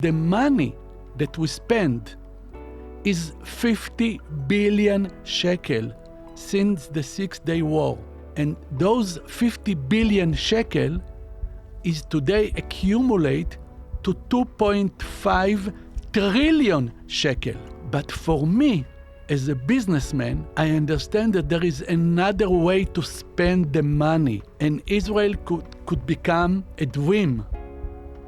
The money that we spend is 50 billion shekel since the Six-Day War. And those 50 billion shekel is today accumulate to 2.5 trillion shekel. But for me, as a businessman, I understand that there is another way to spend the money, and Israel could become a dream.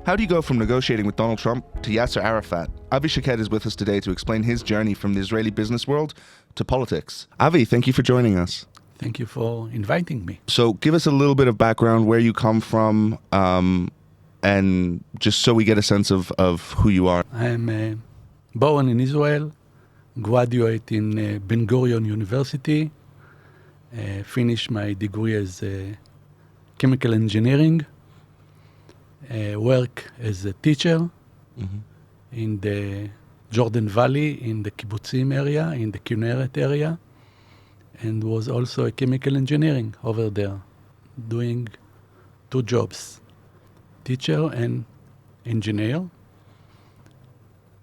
How do you go from negotiating with Donald Trump to Yasser Arafat? Avi Shaked is with us today to explain his journey from the Israeli business world to politics. Avi, thank you for joining us. Thank you for inviting me. So give us a little bit of background, where you come from, and just so we get a sense of who you are. I am born in Israel, graduate in Ben Gurion University, finished my degree as chemical engineering, work as a teacher in the Jordan Valley, in the Kibbutzim area, in the Kinneret area, and was also a chemical engineering over there, doing two jobs, teacher and engineer.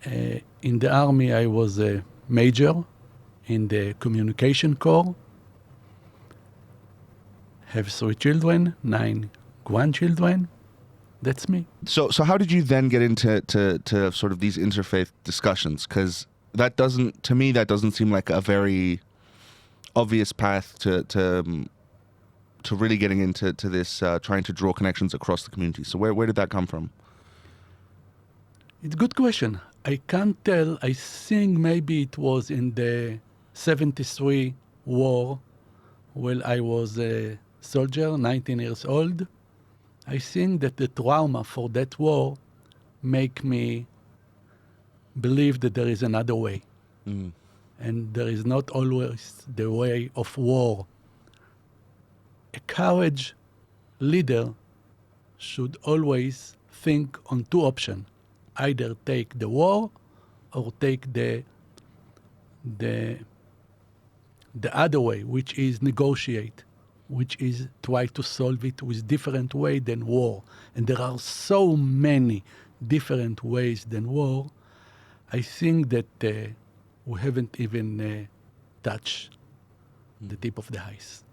In the army, I was a major in the communication corps. Have 3 children, 9 grandchildren. That's me. So how did you then get into to sort of these interfaith discussions? Because that doesn't seem like a very obvious path to really getting into this, trying to draw connections across the community. So where did that come from? It's a good question. I can't tell. I think maybe it was in the 73 war when I was a soldier, 19 years old. I think that the trauma for that war make me believe that there is another way. And there is not always the way of war. A courage leader should always think on 2 options. Either take the war or take the other way, which is negotiate, which is try to solve it with different way than war. And there are so many different ways than war. I think that we haven't even touched the tip of the ice.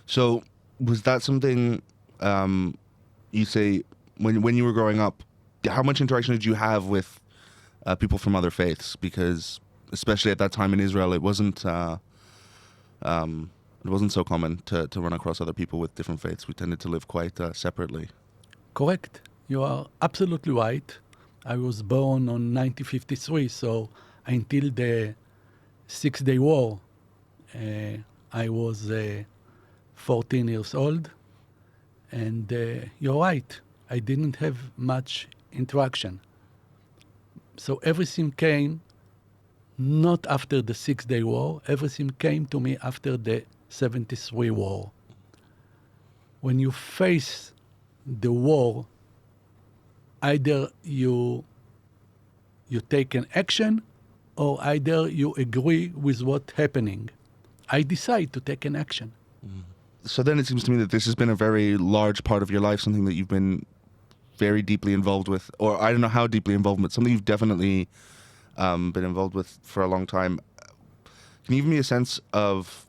So was that something you say when you were growing up? How much interaction did you have with people from other faiths? Because especially at that time in Israel, it wasn't so common to run across other people with different faiths. We tended to live quite separately. Correct. You are absolutely right. I was born on 1953, so until the Six-Day War, I was 14 years old. And you're right, I didn't have much interaction. So everything came not after the Six-Day War, everything came to me after the 73 war. When you face the war, either you take an action or either you agree with what's happening. I decide to take an action. So then it seems to me that this has been a very large part of your life, something that you've been very deeply involved with, or I don't know how deeply involved, but something you've definitely been involved with for a long time. Can you give me a sense of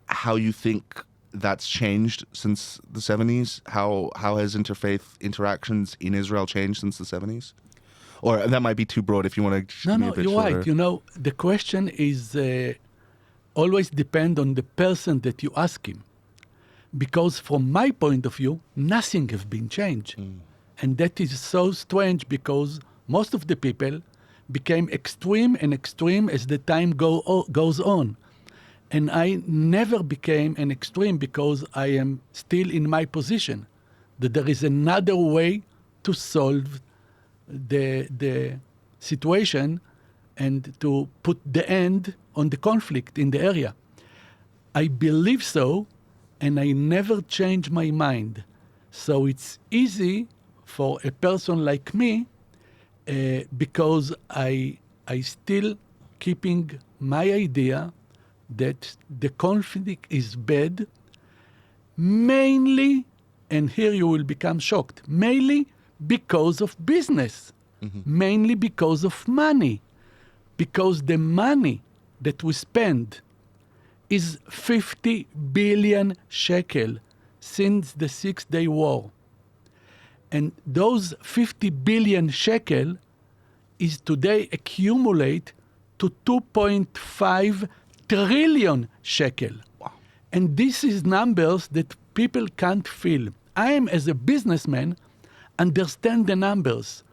how you think that's changed since the 70s? How has interfaith interactions in Israel changed since the 70s? Or that might be too broad if you want to give me a bit you're shorter. Right. You know, the question is always depend on the person that you ask him. Because from my point of view, nothing has been changed. And that is so strange because most of the people became extreme and extreme as the time goes on. And I never became an extreme because I am still in my position, that there is another way to solve the situation and to put the end on the conflict in the area. I believe so, and I never change my mind. So it's easy for a person like me because I still keeping my idea that the conflict is bad, mainly, and here you will become shocked, mainly because of business, mainly because of money, because the money that we spend is 50 billion shekel since the Six-Day War. And those 50 billion shekel is today accumulate to 2.5 trillion shekel. Wow. And this is numbers that people can't feel. I am, as a businessman, understand the numbers.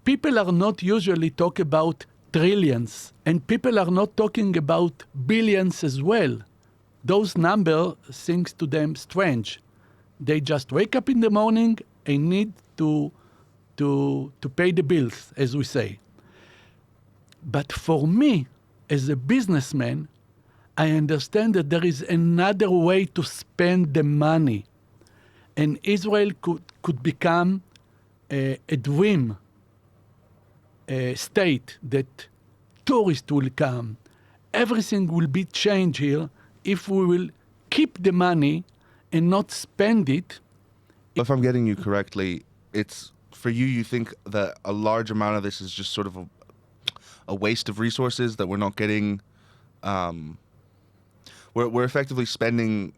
People are not usually talk about trillions, and people are not talking about billions as well. Those numbers seems to them strange. They just wake up in the morning and need to pay the bills, as we say. But for me, as a businessman, I understand that there is another way to spend the money. And Israel could become a dream state that tourists will come. Everything will be changed here if we will keep the money and not spend it. If I'm getting you correctly, it's for you, you think that a large amount of this is just sort of a waste of resources, that we're not getting, we're effectively spending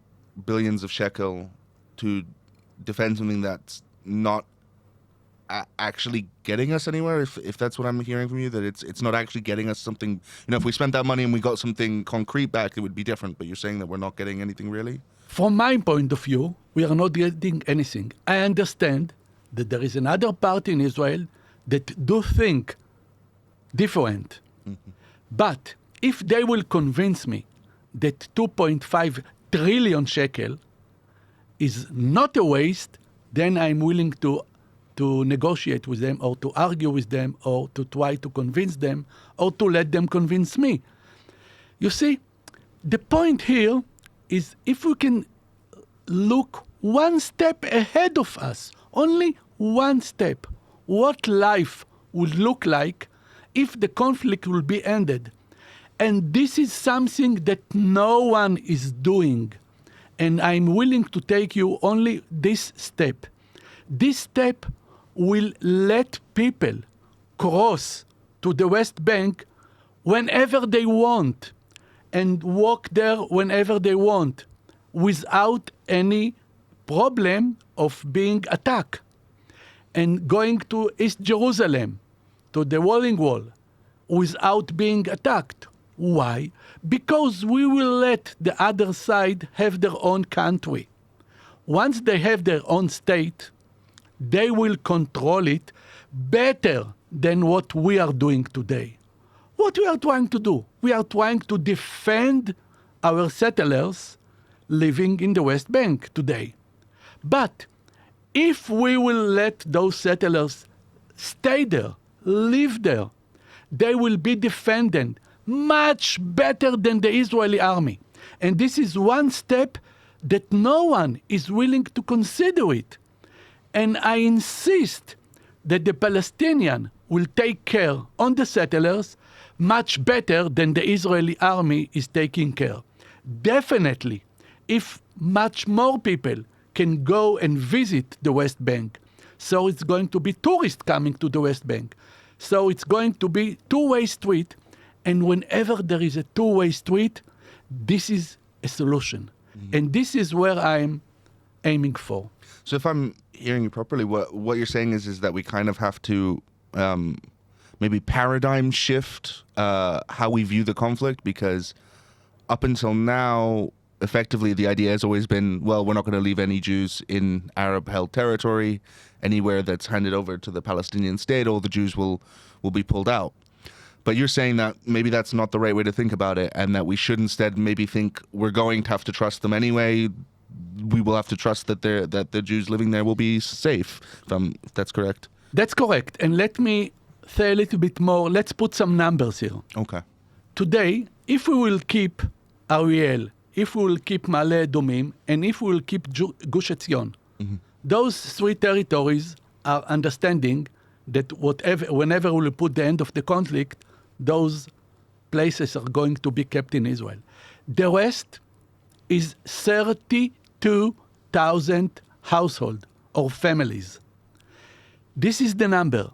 billions of shekel to defend something that's not actually getting us anywhere, if that's what I'm hearing from you, that it's not actually getting us something. If we spent that money and we got something concrete back, it would be different, but you're saying that we're not getting anything really? From my point of view, we are not getting anything. I understand that there is another party in Israel that do think different. But if they will convince me that 2.5 trillion shekel is not a waste, then I'm willing to negotiate with them, or to argue with them, or to try to convince them, or to let them convince me. You see, the point here is if we can look one step ahead of us, only one step, what life would look like if the conflict will be ended. And this is something that no one is doing. And I'm willing to take you only this step. This step will let people cross to the West Bank whenever they want and walk there whenever they want without any problem of being attacked. And going to East Jerusalem, to the Wailing Wall, without being attacked. Why? Because we will let the other side have their own country. Once they have their own state, they will control it better than what we are doing today. What we are trying to do? We are trying to defend our settlers living in the West Bank today. But if we will let those settlers stay there, live there, they will be defended much better than the Israeli army. And this is one step that no one is willing to consider it. And I insist that the Palestinian will take care on the settlers much better than the Israeli army is taking care. Definitely, if much more people can go and visit the West Bank, so it's going to be tourists coming to the West Bank. So it's going to be two-way street. And whenever there is a two-way street, this is a solution. And this is where I'm aiming for. So if I'm hearing you properly, what you're saying is that we kind of have to maybe paradigm shift how we view the conflict, because up until now, effectively, the idea has always been, well, we're not going to leave any Jews in Arab-held territory. Anywhere that's handed over to the Palestinian state, all the Jews will be pulled out. But you're saying that maybe that's not the right way to think about it, and that we should instead maybe think we're going to have to trust them anyway. We will have to trust that the Jews living there will be safe, if that's correct. That's correct. And let me say a little bit more. Let's put some numbers here. Okay. Today, if we will keep Ariel, if we will keep Ma'ale Adumim, and if we will keep Gush Etzion, those three territories are understanding that whenever we will put the end of the conflict, those places are going to be kept in Israel. The rest is 32,000 households or families. This is the number.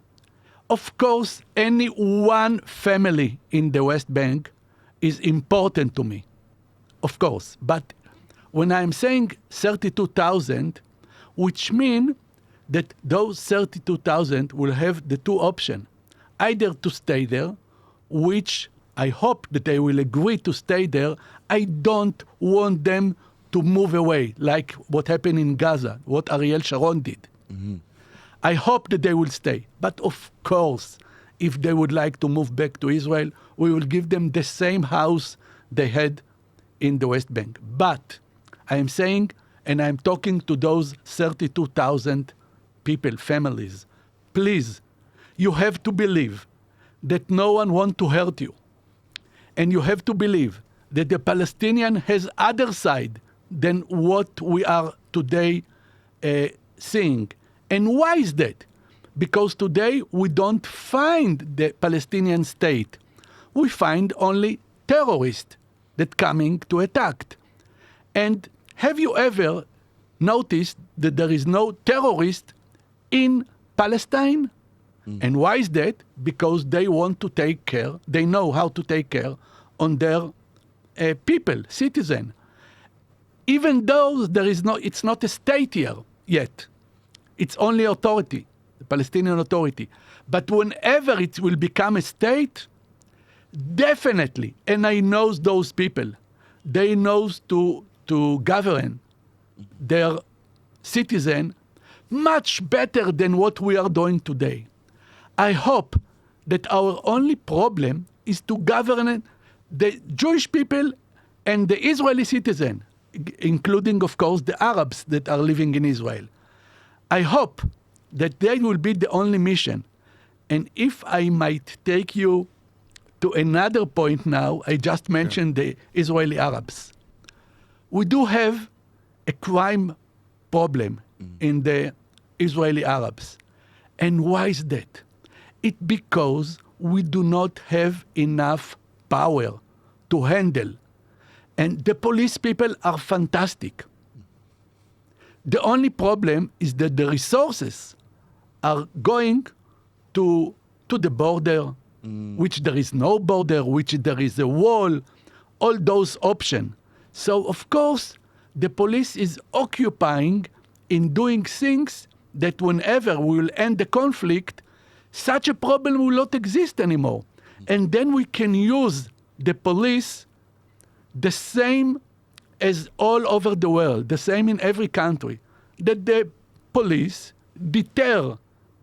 Of course, any one family in the West Bank is important to me. Of course. But when I'm saying 32,000, which means that those 32,000 will have the two options. Either to stay there, which I hope that they will agree to stay there. I don't want them to move away, like what happened in Gaza, what Ariel Sharon did. Mm-hmm. I hope that they will stay. But of course, if they would like to move back to Israel, we will give them the same house they had in the West Bank. But I am saying, and I'm talking to those 32,000 people, families, please, you have to believe that no one wants to hurt you. And you have to believe that the Palestinian has other side than what we are today seeing. And why is that? Because today we don't find the Palestinian state. We find only terrorists that coming to attack. And have you ever noticed that there is no terrorist in Palestine? And why is that? Because they want to take care, they know how to take care on their people, citizen. Even though it's not a state here yet. It's only authority, the Palestinian Authority. But whenever it will become a state, definitely, and I know those people, they know to govern their citizen much better than what we are doing today. I hope that our only problem is to govern the Jewish people and the Israeli citizen, including, of course, the Arabs that are living in Israel. I hope that that will be the only mission. And if I might take you to another point now, I just mentioned the Israeli Arabs. We do have a crime problem in the Israeli Arabs. And why is that? It's because we do not have enough power to handle. And the police people are fantastic. The only problem is that the resources are going to the border, which there is no border, which there is a wall, all those options. So, of course, the police is occupying in doing things that whenever we will end the conflict, such a problem will not exist anymore. And then we can use the police the same as all over the world, the same in every country, that the police deter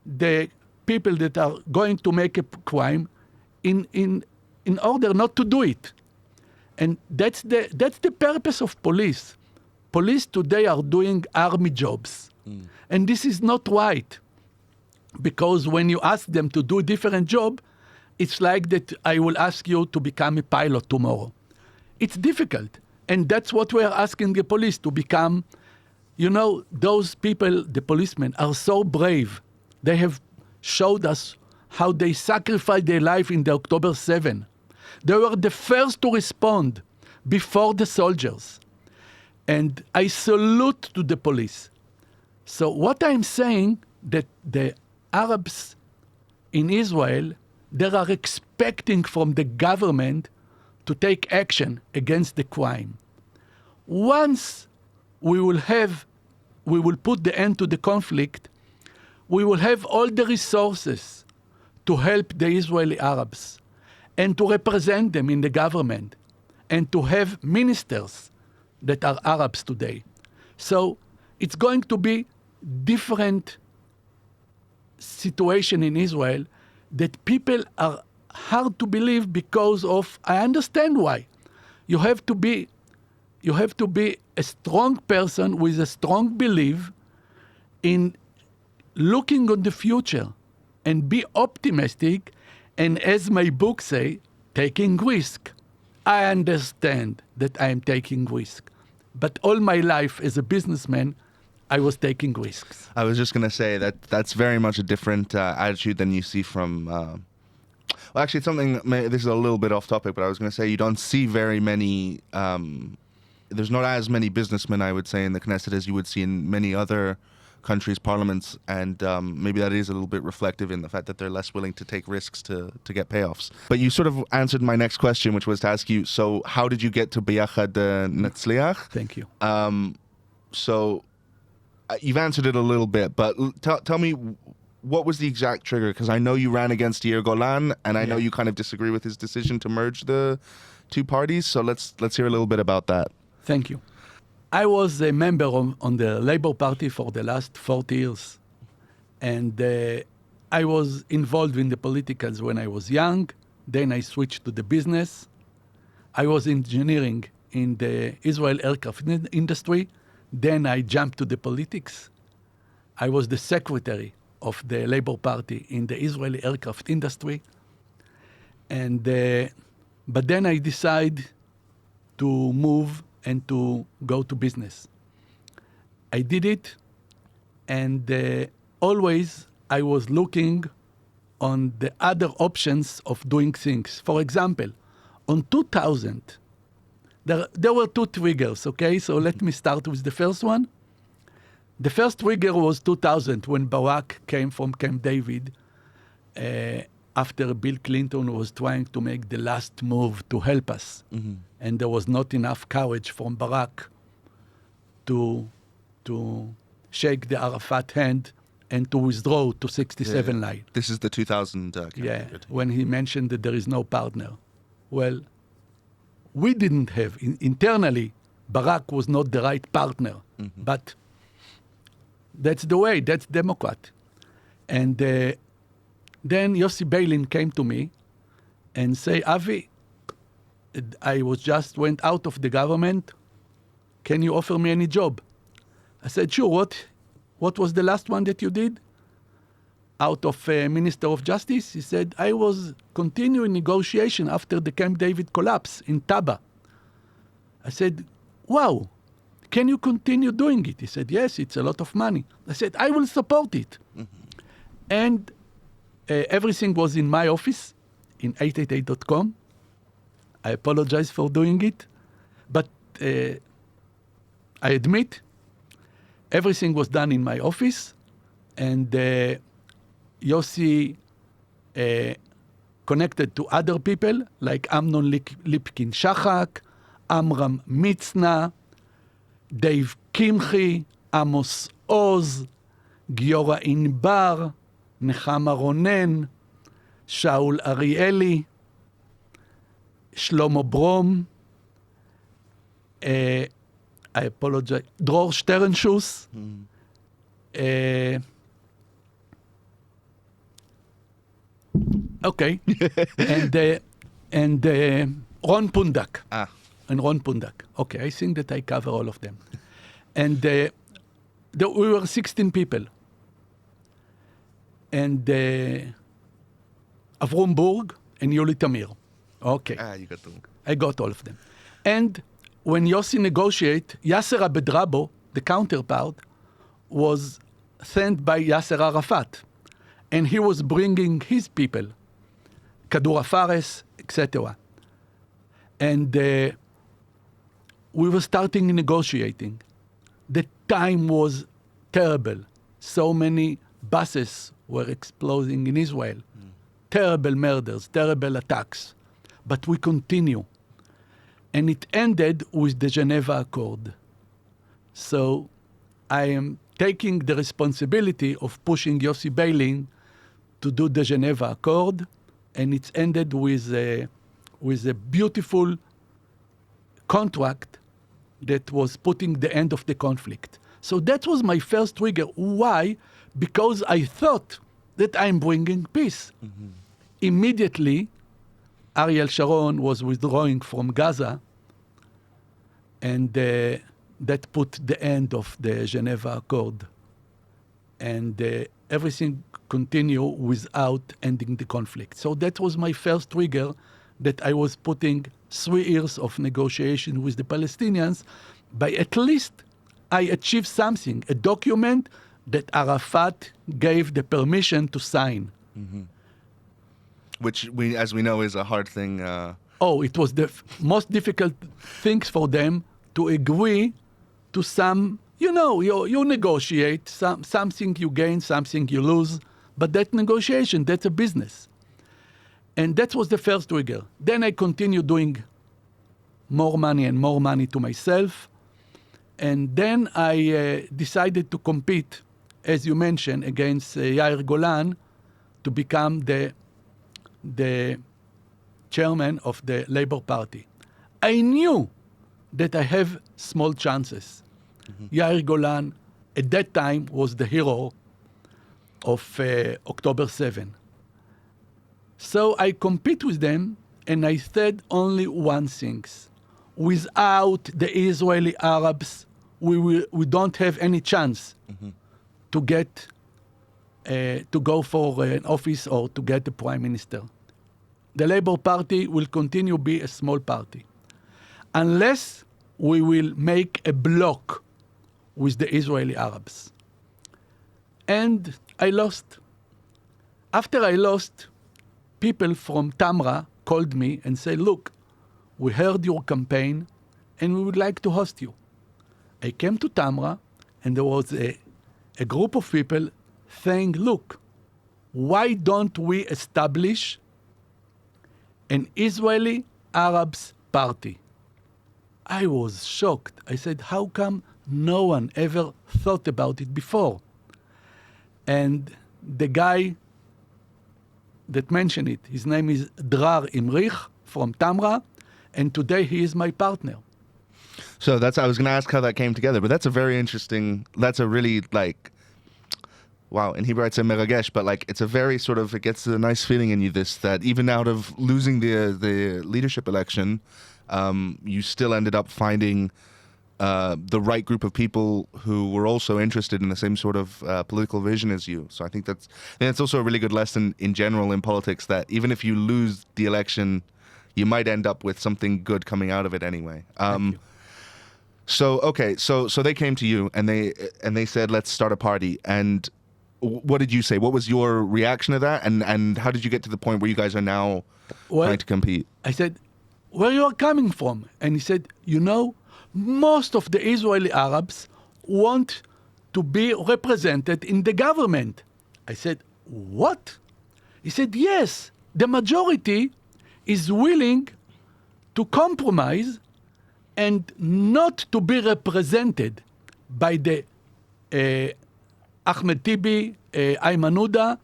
the people that are going to make a crime in order not to do it. And that's the purpose of police. Police today are doing army jobs. And this is not right. Because when you ask them to do a different job, it's like that I will ask you to become a pilot tomorrow. It's difficult. And that's what we are asking the police to become. You know, those people, the policemen, are so brave. They have showed us how they sacrificed their life in the October 7. They were the first to respond before the soldiers. And I salute to the police. So what I'm saying, that the Arabs in Israel, they are expecting from the government to take action against the crime. Once we will put the end to the conflict, we will have all the resources to help the Israeli Arabs and to represent them in the government and to have ministers that are Arabs today. So it's going to be different situation in Israel that people are hard to believe because of, I understand why. You have to be a strong person with a strong belief in looking on the future and be optimistic, and as my book say, taking risk. I understand that I am taking risk, but all my life as a businessman, I was taking risks. I was just going to say that's very much a different attitude than you see from... well, actually, this is a little bit off topic, but I was going to say you don't see very many... there's not as many businessmen, I would say, in the Knesset as you would see in many other countries' parliaments, and maybe that is a little bit reflective in the fact that they're less willing to take risks to get payoffs. But you sort of answered my next question, which was to ask you, so how did you get to Biyachad Netzliach? Thank you. So you've answered it a little bit, but tell me, what was the exact trigger? Because I know you ran against Yair Golan, and I know you kind of disagree with his decision to merge the two parties. So let's hear a little bit about that. Thank you. I was a member on the Labour Party for the last 40 years. And I was involved in the politicals when I was young. Then I switched to the business. I was engineering in the Israel aircraft industry. Then I jumped to the politics. I was the secretary of the Labour Party in the Israeli aircraft industry. And but then I decided to move and to go to business. I did it, and always I was looking on the other options of doing things. For example, on 2000, there were two triggers, okay? So let me start with the first one. The first trigger was 2000, when Barak came from Camp David after Bill Clinton was trying to make the last move to help us. Mm-hmm. And there was not enough courage from Barak to shake the Arafat hand and to withdraw to 67 line. This is the 2000 campaign. When he mentioned that there is no partner. Well, we didn't have, internally, Barak was not the right partner. Mm-hmm. But that's the way, that's Democrat. And then Yossi Beilin came to me and say, Avi, I went out of the government. Can you offer me any job? I said, sure. What was the last one that you did? Out of Minister of Justice? He said, I was continuing negotiation after the Camp David collapse in Taba. I said, wow, can you continue doing it? He said, yes, it's a lot of money. I said, I will support it. Mm-hmm. And everything was in my office, in 888.com. I apologize for doing it. But I admit, everything was done in my office. And Yossi connected to other people, like Amnon Lipkin-Shachak, Amram Mitzna, Dave Kimchi, Amos Oz, Giora Inbar, Nechama Ronen, Shaul Arieli, Shlomo Brom, I apologize, Dror Sternschus, okay, and Ron Pundak. And Ron Pundak. Okay, I think that I cover all of them. And we were 16 people. And Avrom Burg and Yuli Tamir. Okay. You got them. I got all of them. And when Yossi negotiated, Yasser Abedrabo, the counterpart, was sent by Yasser Arafat. And he was bringing his people, Kadur Fares, etc. And we were starting negotiating. The time was terrible. So many buses were exploding in Israel. Terrible murders, terrible attacks. But we continue. And it ended with the Geneva Accord. So I am taking the responsibility of pushing Yossi Beilin to do the Geneva Accord. And it's ended with a beautiful contract that was putting the end of the conflict. So that was my first trigger. Why? Because I thought that I'm bringing peace. Mm-hmm. Immediately, Ariel Sharon was withdrawing from Gaza, and that put the end of the Geneva Accord. And everything continued without ending the conflict. So that was my first trigger, that I was putting 3 years of negotiation with the Palestinians. By at least I achieved something, a document that Arafat gave the permission to sign. Mm-hmm. Which, as we know, is a hard thing. It was the most difficult things for them to agree to some you know, you negotiate, something you gain, something you lose, but that negotiation, that's a business. And that was the first trigger. Then I continued doing more money and more money to myself. And then I decided to compete, as you mentioned, against Yair Golan to become the chairman of the Labour Party. I knew that I have small chances. Yair Golan, at that time, was the hero of October 7. So I compete with them, and I said only one thing. Without the Israeli Arabs, we don't have any chance to get to go for an office or to get the prime minister. The Labour Party will continue to be a small party unless we will make a block with the Israeli Arabs. And I lost. After I lost, people from Tamra called me and said, look, we heard your campaign and we would like to host you. I came to Tamra and there was a group of people saying, look, why don't we establish an Israeli Arabs party? I was shocked. I said, how come no one ever thought about it before? And the guy that mentioned it, his name is Drar Imrich from Tamra, and today he is my partner. So I was going to ask how that came together, but that's a very interesting, that's a really like, wow, in Hebrew I'd say meragesh, but like it's a very sort of, it gets a nice feeling in you that even out of losing the leadership election, you still ended up finding the right group of people who were also interested in the same sort of political vision as you. So I think that's also a really good lesson in general in politics, that even if you lose the election, you might end up with something good coming out of it anyway. So they came to you and they said, let's start a party. And what did you say? What was your reaction to that? And how did you get to the point where you guys are now trying to compete? I said, where you are coming from? And he said, you know, most of the Israeli Arabs want to be represented in the government. I said, what? He said, yes, the majority is willing to compromise and not to be represented by the Ahmed Tibi, Ayman Uda,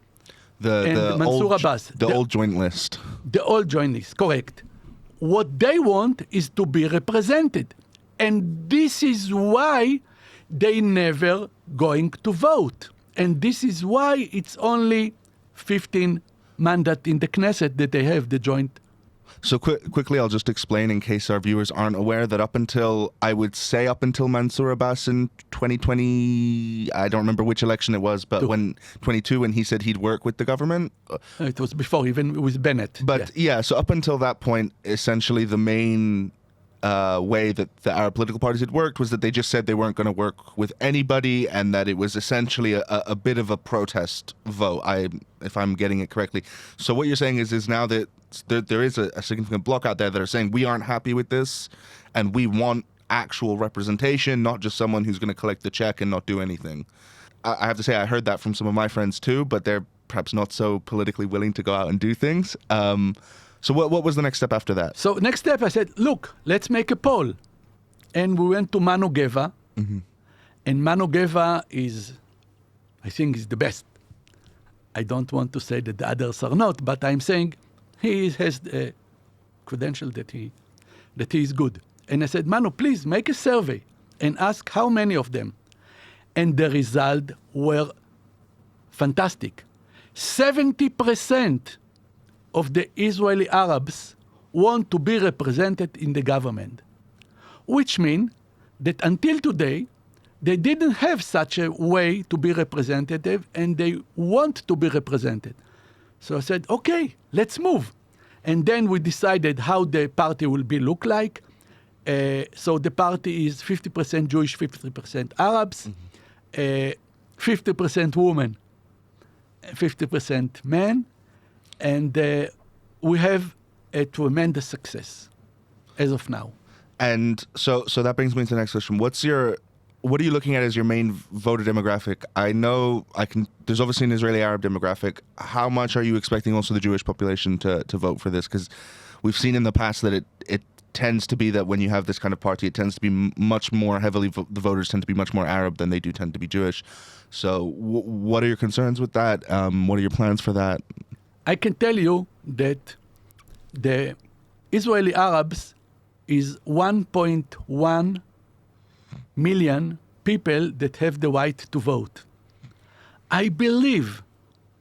and Mansour Abbas. The old joint list. The old joint list, correct. What they want is to be represented. And this is why they never going to vote. And this is why it's only 15 mandate in the Knesset that they have, the joint. So quickly, I'll just explain in case our viewers aren't aware that up until Mansour Abbas in 2020, I don't remember which election it was, but when 22, when he said he'd work with the government. It was before, even with Bennett. But yeah, so up until that point, essentially the main way that the Arab political parties had worked was that they just said they weren't going to work with anybody, and that it was essentially a bit of a protest vote, if I'm getting it correctly. So what you're saying is now that there is a significant bloc out there that are saying we aren't happy with this, and we want actual representation, not just someone who's going to collect the check and not do anything. I have to say I heard that from some of my friends too, but they're perhaps not so politically willing to go out and do things. So what was the next step after that? So next step, I said, look, let's make a poll. And we went to Manu Geva. Mm-hmm. And Manu Geva I think, is the best. I don't want to say that the others are not, but I'm saying he has the credential that he is good. And I said, Manu, please make a survey and ask how many of them. And the result were fantastic. 70% of the Israeli Arabs want to be represented in the government, which means that until today, they didn't have such a way to be representative, and they want to be represented. So I said, okay, let's move. And then we decided how the party will look like. So the party is 50% Jewish, 50% Arabs, 50% women, 50% men. And we have a tremendous success as of now. And so that brings me to the next question. What's your what are you looking at as your main voter demographic? I know there's obviously an Israeli Arab demographic. How much are you expecting also the Jewish population to vote for this? Because we've seen in the past that it tends to be that when you have this kind of party, it tends to be much more heavily, the voters tend to be much more Arab than they do tend to be Jewish. So what are your concerns with that? What are your plans for that? I can tell you that the Israeli Arabs is 1.1 million people that have the right to vote. I believe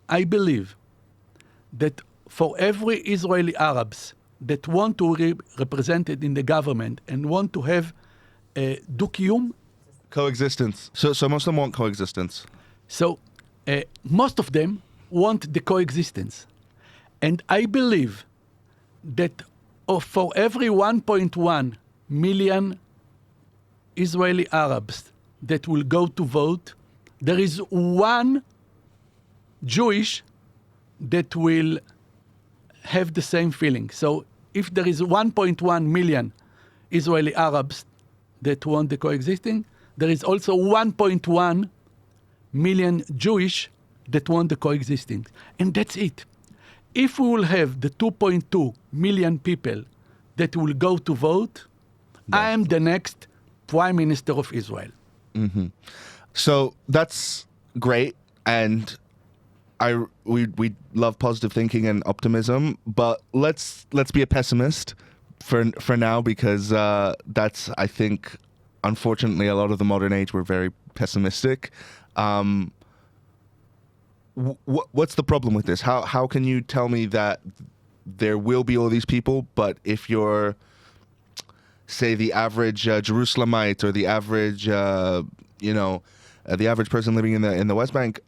that for every Israeli Arabs that want to be represented in the government and want to have a dukiyum, Coexistence. So most of them want coexistence. So most of them want the coexistence. And I believe that for every 1.1 million Israeli Arabs that will go to vote, there is one Jewish that will have the same feeling. So if there is 1.1 million Israeli Arabs that want the coexisting, there is also 1.1 million Jewish that want the coexisting. And that's it. If we will have the 2.2 million people that will go to vote, I am the next Prime Minister of Israel. Mm-hmm. So that's great. And we love positive thinking and optimism, but let's be a pessimist for now, because that's, I think, unfortunately, a lot of the modern age, we're very pessimistic. What's the problem with this? How can you tell me that there will be all these people, but if you're, say, the average Jerusalemite or the average, the average person living in the West Bank,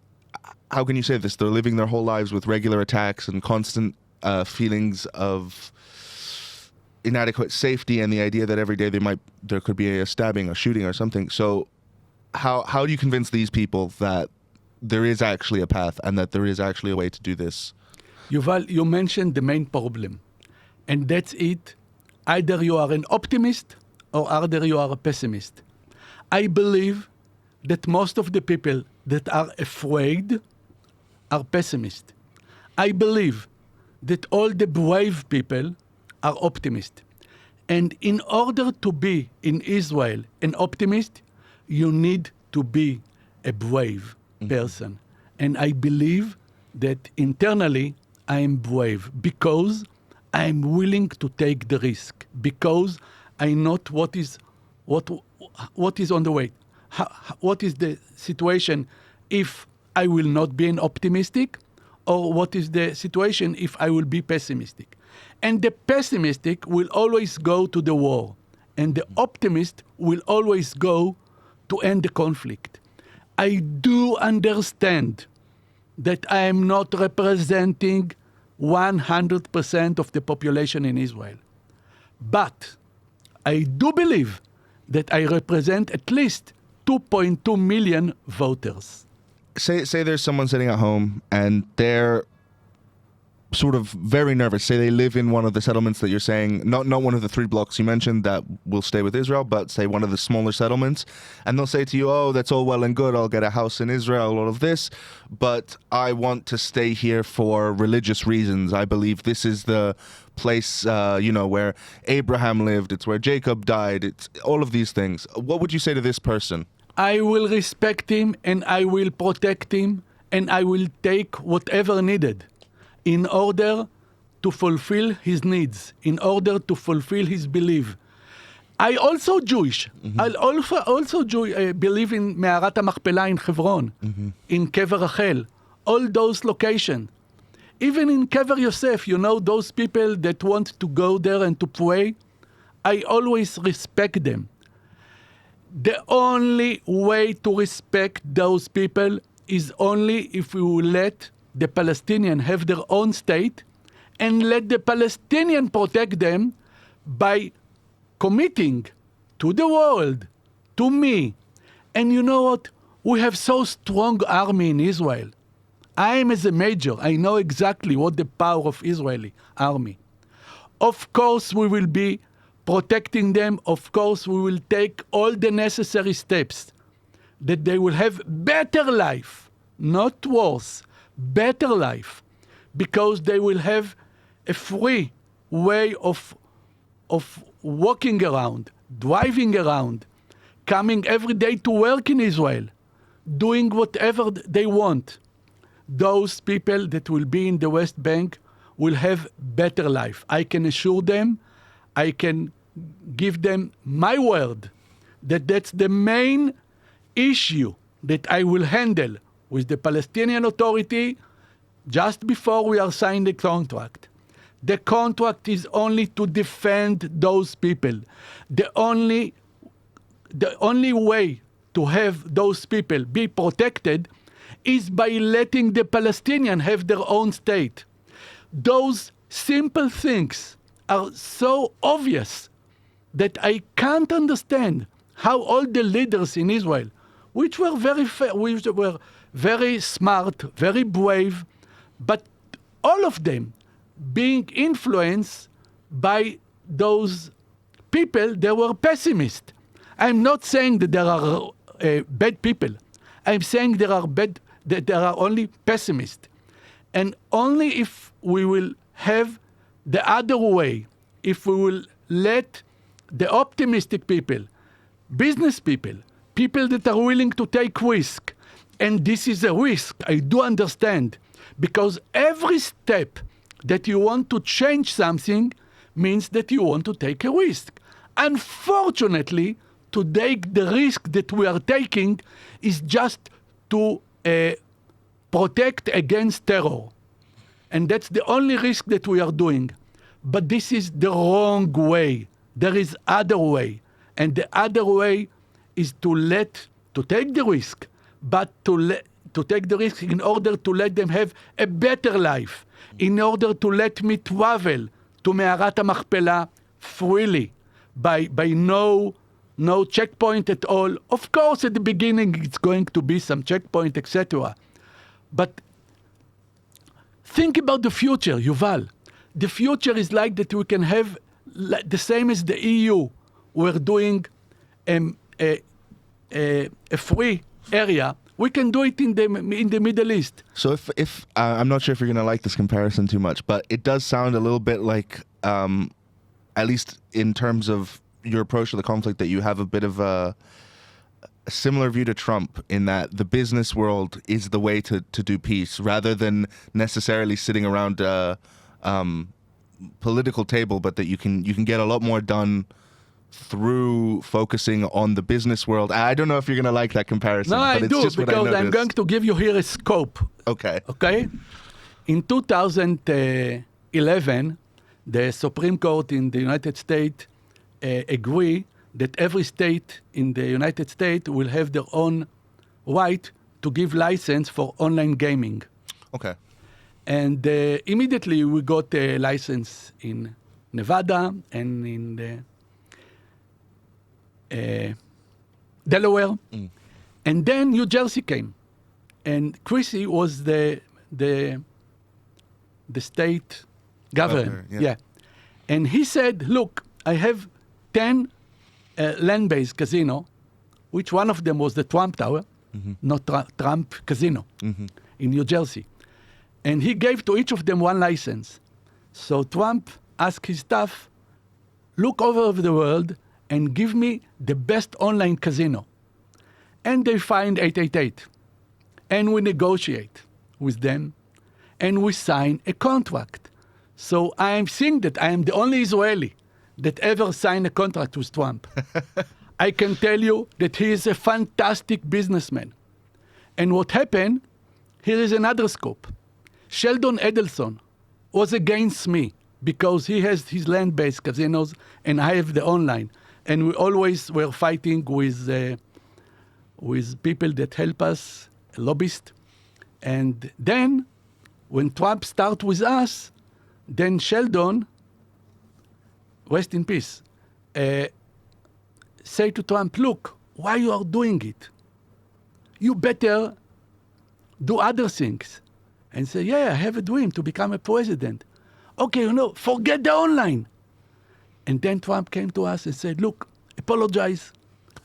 how can you say this? They're living their whole lives with regular attacks and constant feelings of inadequate safety, and the idea that every day there could be a stabbing, a shooting, or something. So how do you convince these people that there is actually a path and that there is actually a way to do this? Yuval, you mentioned the main problem, and that's it. Either you are an optimist or either you are a pessimist. I believe that most of the people that are afraid are pessimists. I believe that all the brave people are optimists. And in order to be in Israel an optimist, you need to be a brave person. And I believe that internally I am brave because I am willing to take the risk, because I know what is on the way. What is the situation if I will not be an optimistic, or what is the situation if I will be pessimistic? And the pessimistic will always go to the war, and the optimist will always go to end the conflict. I do understand that I am not representing 100% of the population in Israel. But I do believe that I represent at least 2.2 million voters. Say there's someone sitting at home and they're sort of very nervous. Say they live in one of the settlements that you're saying, not one of the 3 blocks you mentioned that will stay with Israel, but say one of the smaller settlements, and they'll say to you, oh, that's all well and good, I'll get a house in Israel, all of this, but I want to stay here for religious reasons. I believe this is the place, where Abraham lived, it's where Jacob died, it's all of these things. What would you say to this person? I will respect him, and I will protect him, and I will take whatever needed in order to fulfill his needs, in order to fulfill his belief. I also Jewish. I also believe in Me'arat HaMachpelah in Hebron, in Kever Rachel, all those locations. Even in Kever Yosef, those people that want to go there and to pray, I always respect them. The only way to respect those people is only if we will let the Palestinians have their own state and let the Palestinians protect them by committing to the world, to me. And you know what? We have so strong army in Israel. I am as a major. I know exactly what the power of Israeli army. Of course, we will be protecting them. Of course, we will take all the necessary steps that they will have better life, not worse, better life, because they will have a free way of walking around, driving around, coming every day to work in Israel, doing whatever they want. Those people that will be in the West Bank will have better life. I can assure them, I can give them my word that that's the main issue that I will handle with the Palestinian Authority just before we are signing the contract. The contract is only to defend those people. The only way to have those people be protected is by letting the Palestinians have their own state. Those simple things are so obvious that I can't understand how all the leaders in Israel, which were very smart, very brave, but all of them being influenced by those people that were pessimists. I'm not saying that there are bad people. I'm saying that there are only pessimists. And only if we will have the other way, if we will let the optimistic people, business people, people that are willing to take risk, and this is a risk, I do understand, because every step that you want to change something means that you want to take a risk. Unfortunately, today the risk that we are taking is just to protect against terror. And that's the only risk that we are doing. But this is the wrong way. There is other way. And the other way is to take the risk, but to take the risk in order to let them have a better life, in order to let me travel to Me'arat HaMachpelah freely, by no checkpoint at all. Of course, at the beginning, it's going to be some checkpoint, etc. But think about the future, Yuval. The future is like that we can have the same as the EU. We're doing a free area. We can do it in the Middle East. So if I'm not sure if you're going to like this comparison too much, but it does sound a little bit like, at least in terms of your approach to the conflict, that you have a bit of a similar view to Trump, in that the business world is the way to do peace, rather than necessarily sitting around a political table, but that you can get a lot more done through focusing on the business world. I don't know if you're going to like that comparison. No, but I it's do, just because I'm going to give you here a scope. Okay. Okay? In 2011, the Supreme Court in the United States agree that every state in the United States will have their own right to give license for online gaming. Okay. And immediately we got a license in Nevada and in Delaware. And then New Jersey came. And Chrissy was the state governor. Yeah. And he said, look, I have 10 land-based casino, which one of them was the Trump Tower, not Trump Casino in New Jersey. And he gave to each of them one license. So Trump asked his staff, look over the world and give me the best online casino. And they find 888. And we negotiate with them, and we sign a contract. So I am seeing that I am the only Israeli that ever signed a contract with Trump. I can tell you that he is a fantastic businessman. And what happened, here is another scope. Sheldon Adelson was against me because he has his land-based casinos and I have the online. And we always were fighting with people that help us, lobbyists. And then, when Trump started with us, then Sheldon, rest in peace, say to Trump, look, why you are doing it? You better do other things. And say, yeah, I have a dream to become a president. Okay, forget the online. And then Trump came to us and said, look, apologize.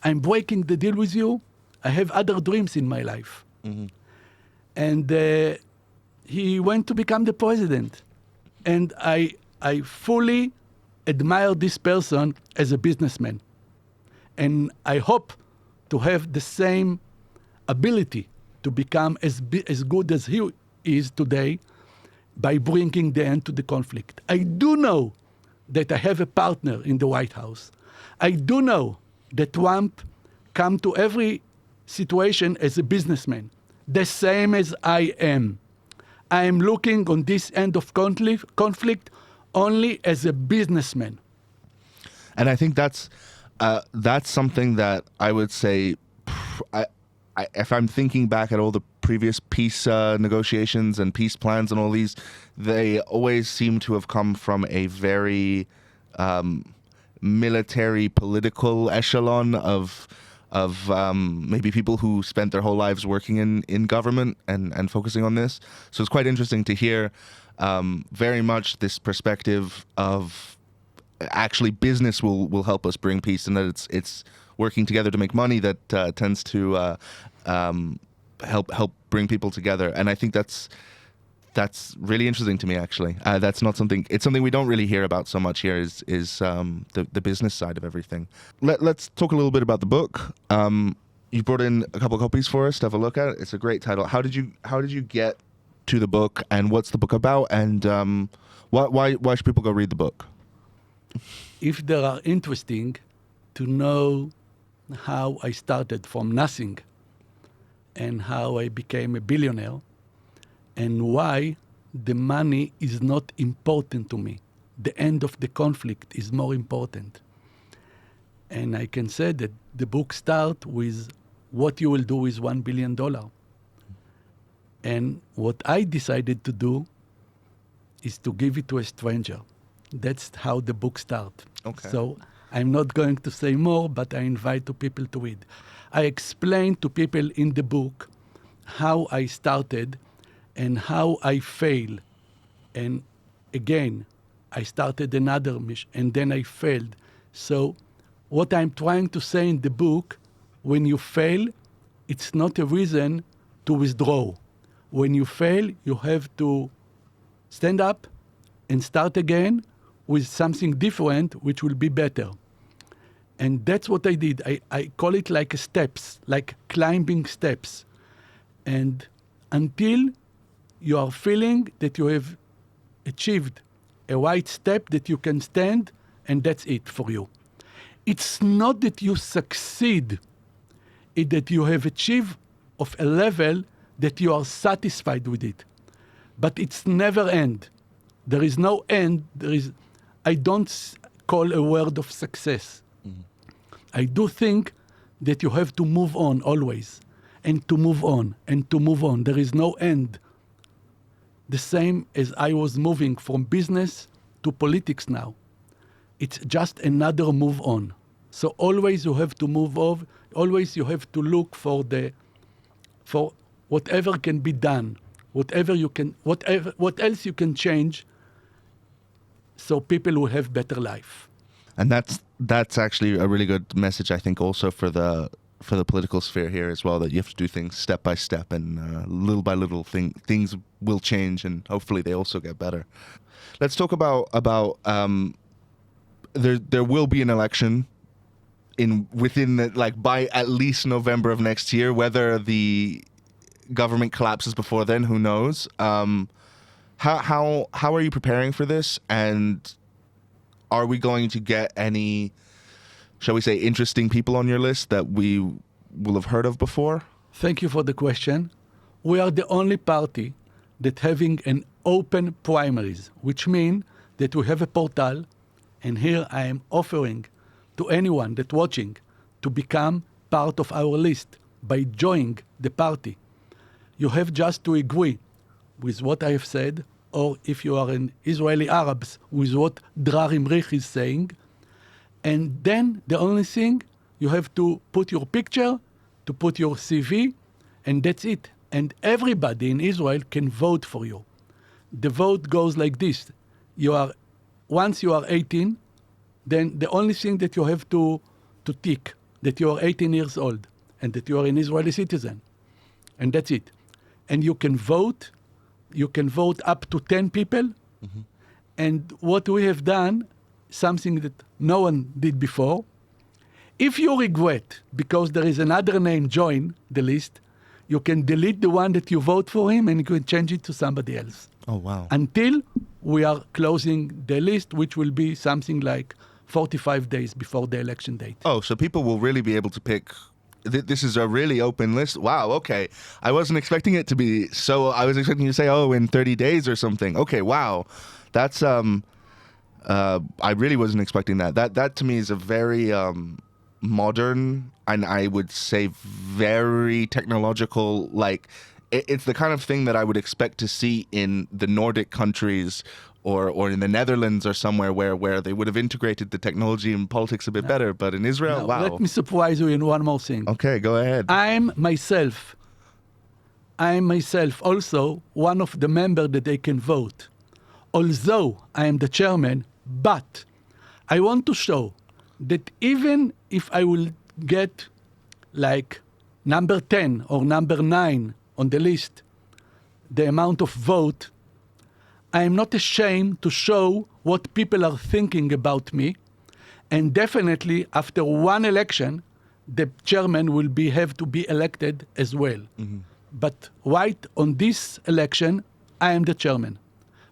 I'm breaking the deal with you. I have other dreams in my life. And he went to become the president. And I fully admire this person as a businessman. And I hope to have the same ability to become as good as he is today by bringing the end to the conflict. I do know that I have a partner in the White House. I do know that Trump come to every situation as a businessman, the same as I am. I am looking on this end of conflict only as a businessman. And I think that's something that I would say, if I'm thinking back at all the previous peace negotiations and peace plans and all these, they always seem to have come from a very military political echelon of maybe people who spent their whole lives working in government and focusing on this. So it's quite interesting to hear very much this perspective of actually business will help us bring peace, and that it's working together to make money that tends to help bring people together. And I think that's really interesting to me, actually. That's not something, it's something we don't really hear about so much here is the business side of everything. Let's talk a little bit about the book. You brought in a couple of copies for us to have a look at. It's a great title. How did you get to the book, and what's the book about, and why should people go read the book? If they are interesting to know how I started from nothing and how I became a billionaire and why the money is not important to me. The end of the conflict is more important. And I can say that the book starts with what you will do with $1 billion. And what I decided to do is to give it to a stranger. That's how the book starts. Okay. So I'm not going to say more, but I invite to people to read. I explain to people in the book how I started and how I failed. And again, I started another mission, and then I failed. So what I'm trying to say in the book, when you fail, it's not a reason to withdraw. When you fail, you have to stand up and start again with something different, which will be better. And that's what I did. I call it like steps, like climbing steps. And until you are feeling that you have achieved a right step that you can stand, and that's it for you. It's not that you succeed, it's that you have achieved of a level that you are satisfied with it. But it's never end. There is no end. I don't call a word of success. Mm-hmm. I do think that you have to move on always, and to move on, and to move on. There is no end. The same as I was moving from business to politics now. It's just another move on. So always you have to move on. Always you have to look for whatever can be done, what else you can change, so people will have better life. And that's actually a really good message, I think, also for the political sphere here as well, that you have to do things step by step, and little by little things will change, and hopefully they also get better. Let's talk about there will be an election by at least November of next year. Whether the government collapses before then, who knows? How are you preparing for this, and are we going to get any, shall we say, interesting people on your list that we will have heard of before? Thank you for the question. We are the only party that having an open primaries, which means that we have a portal, and here I am offering to anyone that watching to become part of our list by joining the party. You have just to agree with what I have said, or if you are an Israeli Arabs, with what Drar Imrich is saying. And then the only thing, you have to put your picture, to put your CV, and that's it. And everybody in Israel can vote for you. The vote goes like this. Once you are 18, then the only thing that you have to tick, that you are 18 years old. and that you are an Israeli citizen. And that's it. And you can vote. You can vote up to 10 people. Mm-hmm. And what we have done, something that no one did before, if you regret because there is another name join the list, you can delete the one that you vote for him and you can change it to somebody else. Oh, wow. Until we are closing the list, which will be something like 45 days before the election date. Oh, so people will really be able to pick. This is a really open list. Wow, okay. I wasn't expecting it to be so. I was expecting you to say, oh, in 30 days or something. Okay, wow. That's, I really wasn't expecting that. That to me is a very modern and I would say very technological, like, it's the kind of thing that I would expect to see in the Nordic countries or in the Netherlands or somewhere where they would have integrated the technology and politics a bit better. But in Israel, Now, wow. let me surprise you in one more thing. Okay, go ahead. I'm myself also one of the members that they can vote. Although I am the chairman, but I want to show that even if I will get like number 10 or number 9 on the list, the amount of vote, I am not ashamed to show what people are thinking about me. And definitely after one election, the chairman will have to be elected as well. Mm-hmm. But right on this election, I am the chairman.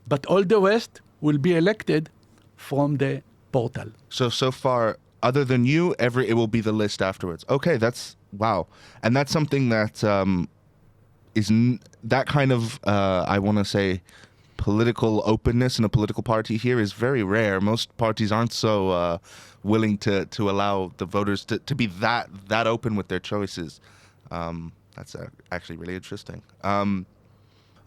But all the rest will be elected from the portal. So far, other than you, it will be the list afterwards. Okay, that's, wow. And that's something that that kind of, I want to say, political openness in a political party here is very rare. Most parties aren't so willing to allow the voters to be that open with their choices. That's actually really interesting.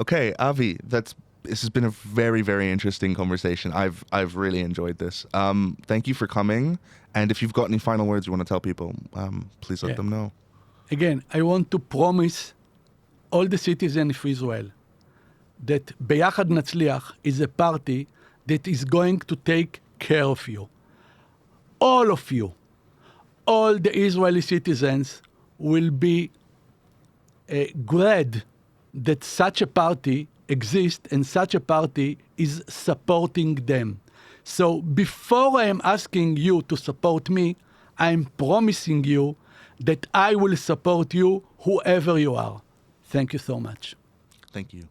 Okay, Avi, this has been a very, very interesting conversation. I've really enjoyed this. Thank you for coming. And if you've got any final words you want to tell people, please let them know. Again, I want to promise all the citizens of Israel that Beyachad Natzliach is a party that is going to take care of you. All of you, all the Israeli citizens will be glad that such a party exists and such a party is supporting them. So before I am asking you to support me, I am promising you that I will support you, whoever you are. Thank you so much. Thank you.